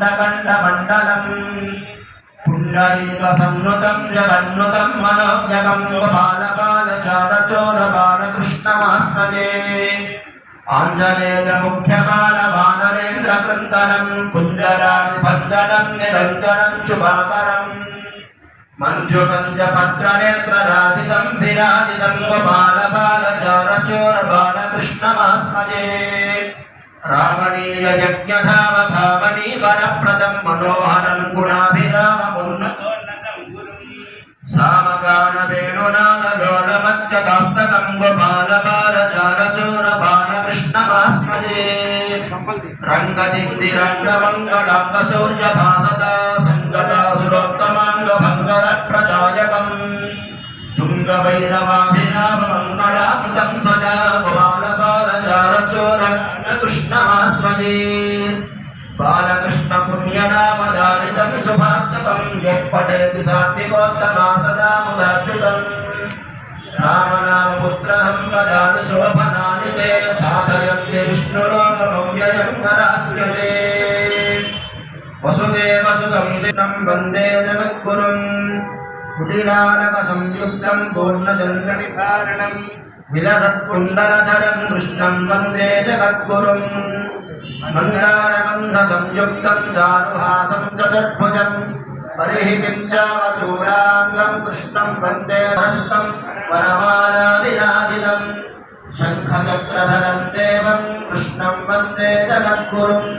मुण्डकण्डमण्डलम् पुण्डरीकसंनुतं जगन्नुतं मनोज्ञकं गोपालबालचारचोरबालकृष्णमास्मदे आञ्जनेयमुख्यबालवानरेन्द्रकृन्तनं कुञ्जरादिभञ्जनं निरञ्जनं शुभाकरम् मञ्जुकञ्जपत्रनेत्रराजितं विराजितं गोपालबालचारचोरबालकृष्णमास्मदे रामणीययज्ञधावभावनीवरप्रदं मनोहरं गुणाभिराममुन्नतोन्नतं गुरुं सामगानवेणुनादलोलमज्जदास्तकं गोपालबालचारचोरबालकृष्णमास्मदे रङ्गदिन्दिरङ्गमङ्गलाङ्गशौर्यभासता सङ्गतासुरोत्तमाङ्गभङ्गलप्रदायकम् तुङ्गभैरवाभिराममङ्गलामृतं सदा गोपालबालचारचोरकृष्णमास्मदे बालकृष्णपुण्यनामदालितं शुभास्तकं यः पठेति सात्विकोत्तमा सदा मुदाच्युतम् रामनामपुत्रसम्पदानि शोभनानि ते साधयन्ति विष्णुलोकमव्ययं नरास्यते वसुदेवसुतं दिनं वन्दे जगद्गुरुम् कुटिलालकसंयुक्तं पूर्णचन्द्रनिकारणं विलसत्कुण्डलधरं कृष्णं वन्दे जगद्गुरुम् मन्दारगन्धसंयुक्तं चारुहासं चतुर्भुजं परिहिपिञ्चावचूडाङ्गं कृष्णं वन्दे हस्तं वरमालाविराजितं शङ्खचक्रधरं देवं कृष्णं वन्दे जगद्गुरुम्